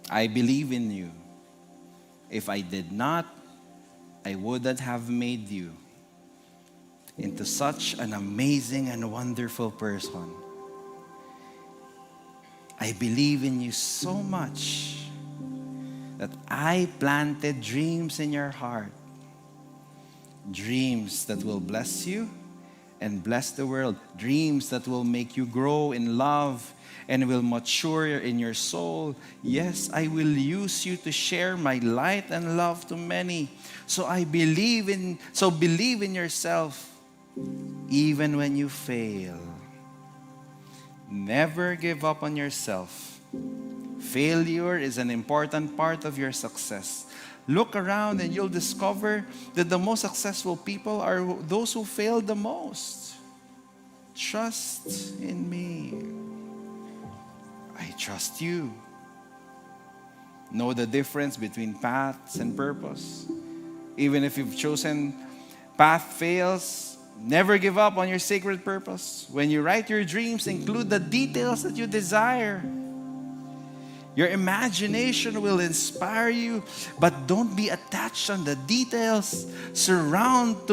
I believe in you. If I did not, I wouldn't have made you into such an amazing and wonderful person. I believe in you so much that I planted dreams in your heart. Dreams that will bless you and bless the world. Dreams that will make you grow in love and will mature in your soul. Yes, I will use you to share my light and love to many. So believe in yourself even when you fail. Never give up on yourself. Failure is an important part of your success. Look around and you'll discover that the most successful people are those who fail the most. Trust in me. I trust you. Know the difference between paths and purpose. Even if you've chosen path fails, never give up on your sacred purpose. When you write your dreams, include the details that you desire. Your imagination will inspire you, but don't be attached on the details. Surrender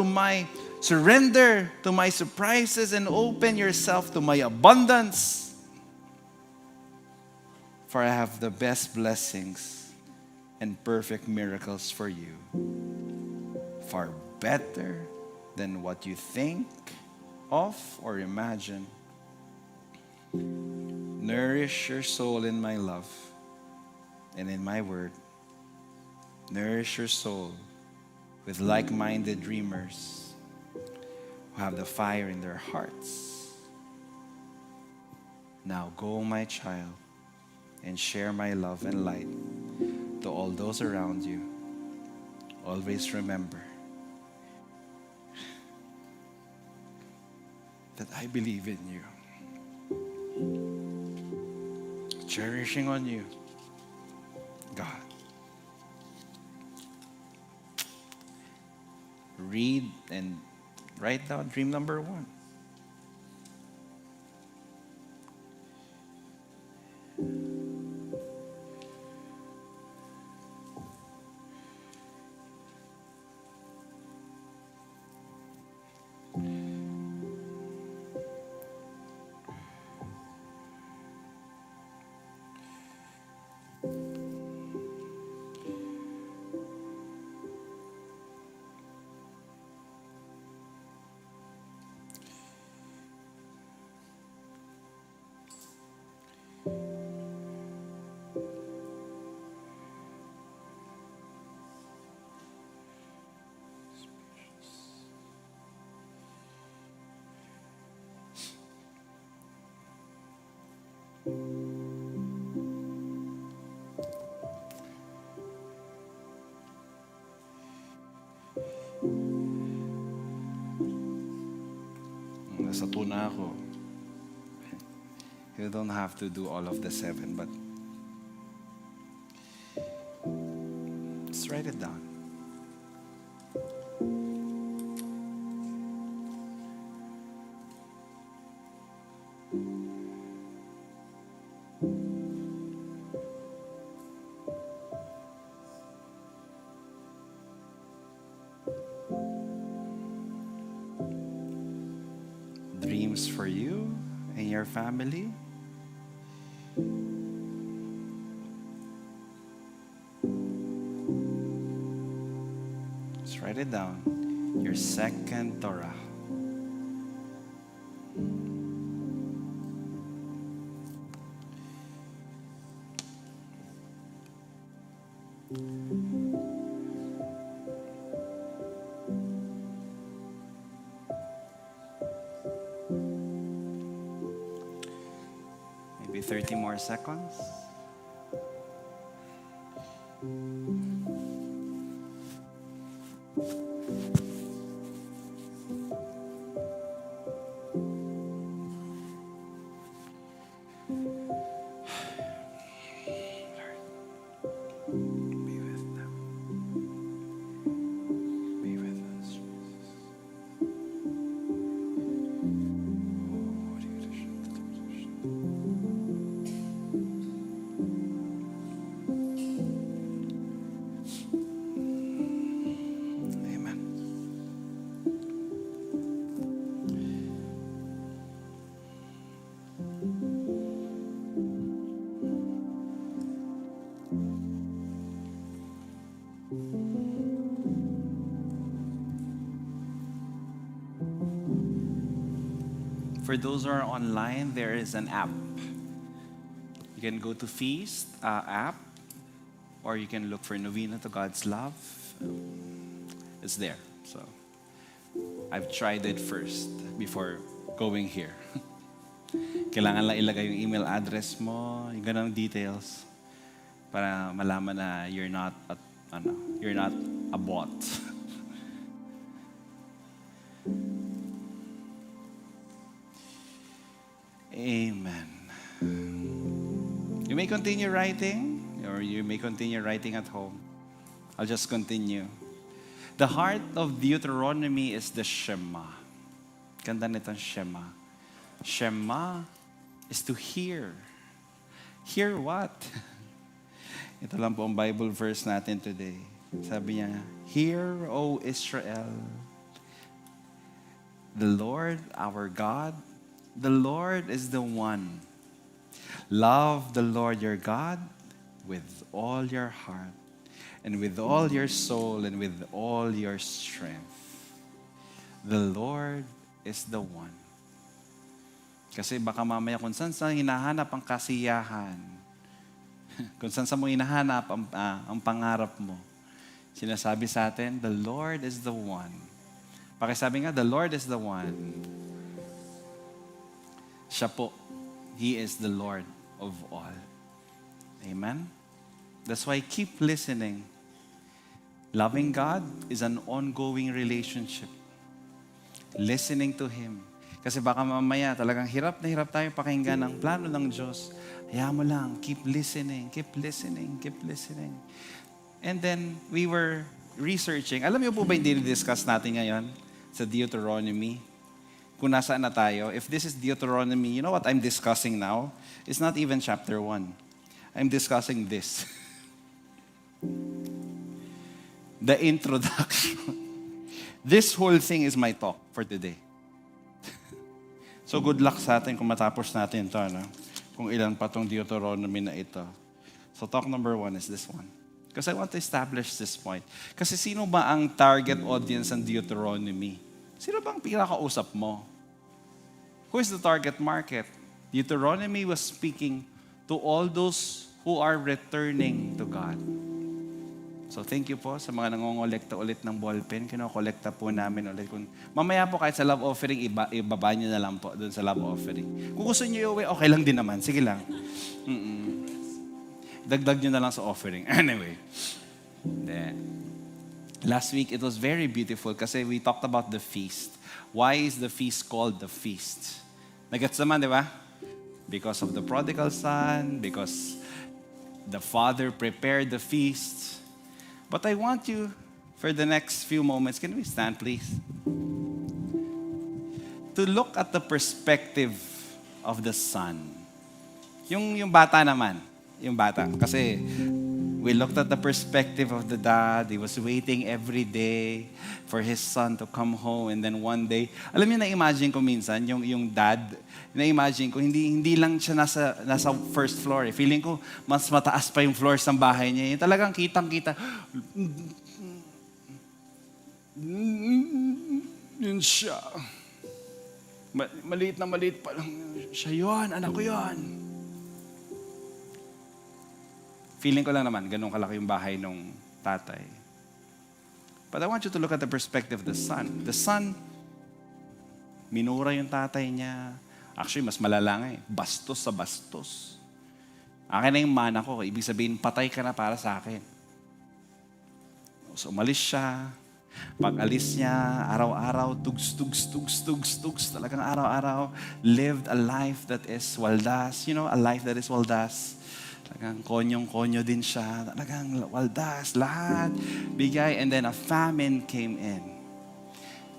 to my surprises and open yourself to my abundance. For I have the best blessings and perfect miracles for you. Far better than what you think of or imagine. Nourish your soul in my love and in my word. Nourish your soul with like-minded dreamers who have the fire in their hearts. Now go, my child, and share my love and light to all those around you. Always remember that I believe in you. Cherishing on you, God. Read and Write down dream number 1. Nasa 2 na ako. You don't have to do all of the 7, but just write it down. Dreams for you and your family. Just write it down. Your second Torah. Maybe 30 more seconds. Be with them. Be with us, Jesus. Amen. For those who are online, there is an app. You can go to Feast app, or you can look for Novena to God's Love. It's there. So I've tried it first before going here. Kailangan lang ilagay yung email address mo, yung ganang details, para malaman na you're not a bot. Amen. You may continue writing, or you may continue writing at home. I'll just continue. The heart of Deuteronomy is the Shema. Ganda nitong Shema. Shema is to hear. Hear what? Ito lang po ang Bible verse natin today. Sabi niya, Hear, O Israel, the Lord our God, the Lord is the one. Love the Lord your God with all your heart and with all your soul and with all your strength. The Lord is the one. Kasi baka mamaya kung saan sa hinahanap ang kasiyahan, kung saan sa mo hinahanap ang pangarap mo, sinasabi sa atin, the Lord is the one. Pakisabi nga, the Lord is the one. Siya po. He is the Lord of all. Amen? That's why keep listening. Loving God is an ongoing relationship. Listening to Him. Kasi baka mamaya talagang hirap na hirap tayo pakinggan ang plano ng Diyos. Hayaan mo lang, keep listening, keep listening, keep listening. And then we were researching. Alam niyo po ba yung dinidiscuss natin ngayon? sa Deuteronomy. Kung nasaan na tayo, if this is Deuteronomy, you know what I'm discussing now? It's not even chapter 1. I'm discussing this. The introduction. This whole thing is my talk for today. So good luck sa atin kung matapos natin ito, no? Kung ilan pa tong Deuteronomy na ito. So talk number 1 is this one. Because I want to establish this point. Kasi sino ba ang target audience ng Deuteronomy? Sino ba ang pinakausap mo? Who is the target market? Deuteronomy was speaking to all those who are returning to God. So thank you po sa mga nangongolekta ulit ng ballpen. Kinokolekta po namin ulit. Mamaya po kahit sa love offering, ibaba nyo na lang po doon sa love offering. Kung gusto nyo iuwi, okay lang din naman. Sige lang. Dagdag nyo na lang sa offering. Anyway. Last week, it was very beautiful kasi we talked about the feast. Why is the feast called the feast? Nagets naman, di ba? Because of the prodigal son, because the father prepared the feast. But I want you, for the next few moments, can we stand please? To look at the perspective of the son. Yung bata naman, yung bata. Kasi we looked at the perspective of the dad. He was waiting every day for his son to come home. And then one day, alam niyo, na-imagine ko minsan, yung dad, na-imagine ko, hindi lang siya nasa first floor. Feeling ko, mas mataas pa yung floors ng bahay niya. Yung talagang kitang-kita. Yun siya. Maliit na maliit pa lang. Siya yun, anak ko yun. Feeling ko lang naman, ganun kalaki yung bahay ng tatay. But I want you to look at the perspective of the son. The son, minura yung tatay niya. Actually, mas malala nga eh. Bastos sa bastos. Akin na yung mana ko. Ibig sabihin, patay ka na para sa akin. So, umalis siya. Pag alis niya, araw-araw, tugs. Talagang araw-araw, lived a life that is waldas. You know, a life that is waldas. Talagang konyong-konyo din siya. Talagang waldas, lahat. Bigay. And then a famine came in.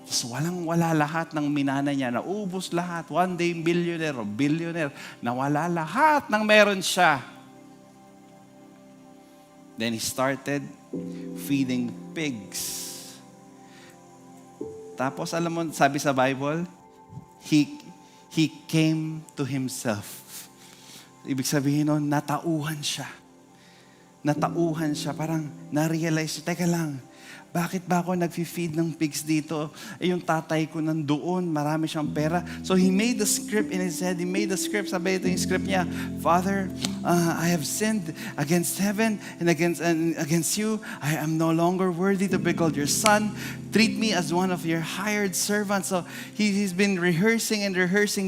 So, walang-wala lahat ng minana niya. Naubos lahat. One day, billionaire o billionaire. Nawala lahat ng meron siya. Then he started feeding pigs. Tapos, alam mo, sabi sa Bible, he came to himself. Ibig sabihin nun, natauhan siya. Natauhan siya. Parang na-realize, teka lang, bakit ba ako nag-feed ng pigs dito? Eh, yung tatay ko nandoon, marami siyang pera. So he made the script in his head. He made the script. Sabi ito yung script niya, Father, I have sinned against heaven and against you. I am no longer worthy to be called your son. Treat me as one of your hired servants. So he's been rehearsing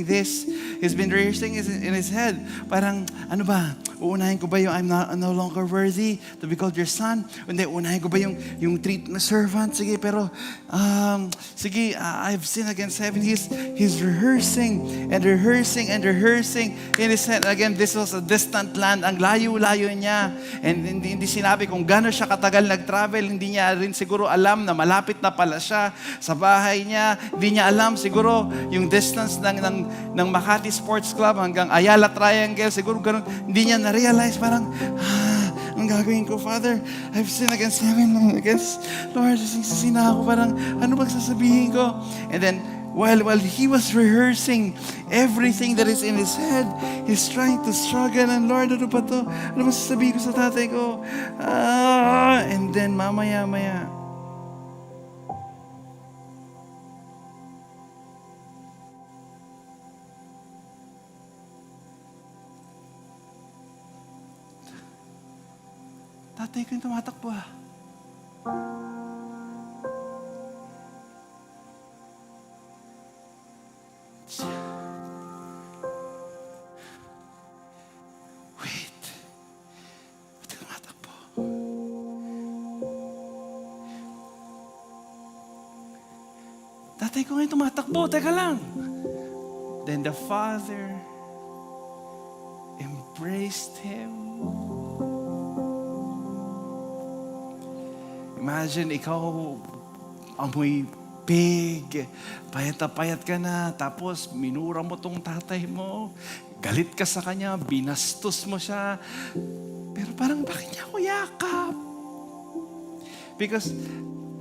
this. He's been rehearsing in his head. Parang, ano ba? Uunahin ko ba yung I'm no longer worthy to be called your son? Hindi, uunahin ko ba yung treat na servant? Sige, pero, I've sinned against heaven. He's rehearsing in his head. Again, this was a distant land. Ang layo-layo niya. And hindi sinabi kung gano'n siya katagal nag-travel. Hindi niya rin siguro alam na malapit na pala siya sa bahay niya. Hindi niya alam siguro yung distance ng Makati Sports Club hanggang Ayala Triangle. Siguro gano'n. Hindi niya na-realize parang, ang gagawin ko, Father, I've sinned against heaven, against Lord, sisina ako, parang, ano bang sasabihin ko? And then, while he was rehearsing everything that is in his head, he's trying to struggle, and Lord, ano ba to? Ano ba sasabihin ko sa tatay ko? And then, mamaya, tatay ko yung tumatakbo. Wait. Ba't tumatakbo? Tatay ko ngayon tumatakbo. Teka lang. Then the father embraced him. Imagine, ikaw, amoy Pig, payat na payat ka na, tapos minura mo tong tatay mo, galit ka sa kanya, binastos mo siya, pero parang bakit niya ako yakap?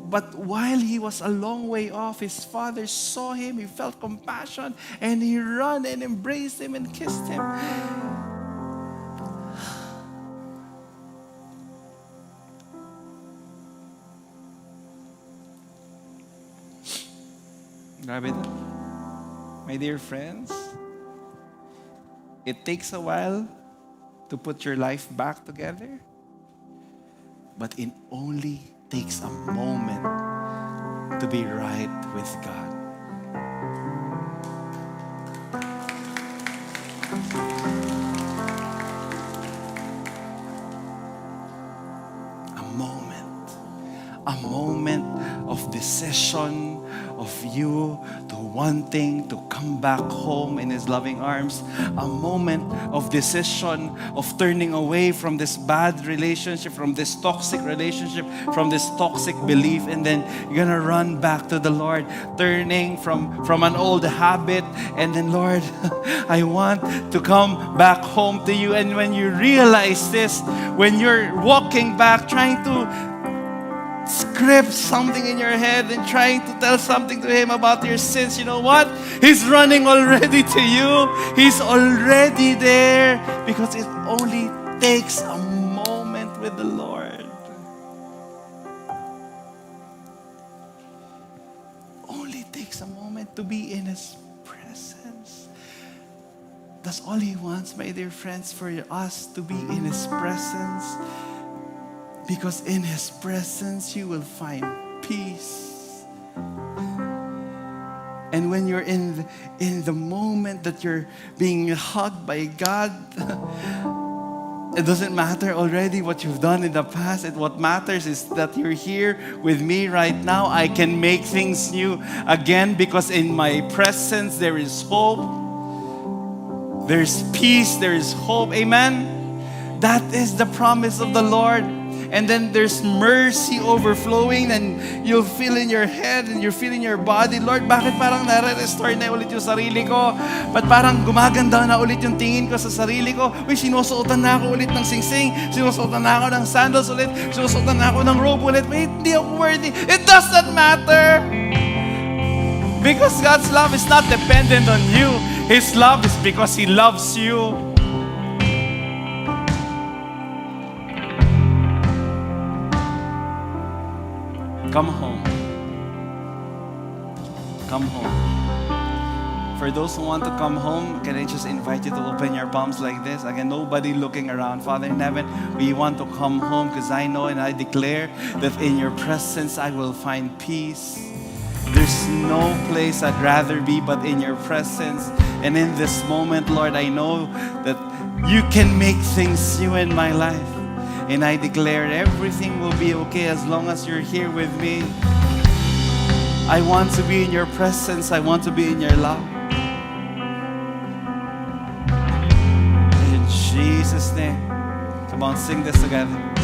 But while he was a long way off, his father saw him, he felt compassion, and he ran and embraced him and kissed him. Grabe na. My dear friends, it takes a while to put your life back together, but it only takes a moment to be right with God. A moment of decision of you to wanting to come back home in His loving arms. A moment of decision of turning away from this bad relationship, from this toxic relationship, from this toxic belief, and then you're gonna run back to the Lord, turning from an old habit, and then, Lord, I want to come back home to you. And when you realize this, when you're walking back, trying to script something in your head and trying to tell something to Him about your sins, you know what? He's running already to you. He's already there, because it only takes a moment with the Lord. Only takes a moment to be in His presence. That's all He wants, my dear friends, for us to be in His presence. Because in His presence, you will find peace. And when you're in the moment that you're being hugged by God, it doesn't matter already what you've done in the past. What matters is that you're here with me right now. I can make things new again, because in my presence there is hope. There's peace. There is hope. Amen? That is the promise of the Lord. And then there's mercy overflowing, and you'll feel in your head and you'll feel in your body, Lord, bakit parang nare-restore na ulit yung sarili ko? Ba't parang gumaganda na ulit yung tingin ko sa sarili ko? Uy, sinusuotan na ako ulit ng singsing, sinusuotan na ako ng sandals ulit, sinusuotan na ako ng robe ulit. Wait, hindi ako worthy. It doesn't matter. Because God's love is not dependent on you. His love is because He loves you. Come home. Come home. For those who want to come home, can I just invite you to open your palms like this? Again, nobody looking around. Father in heaven, we want to come home, because I know and I declare that in your presence I will find peace. There's no place I'd rather be but in your presence. And in this moment, Lord, I know that you can make things new in my life. And I declare everything will be okay as long as you're here with me. I want to be in your presence. I want to be in your love. In Jesus' name. Come on, sing this together.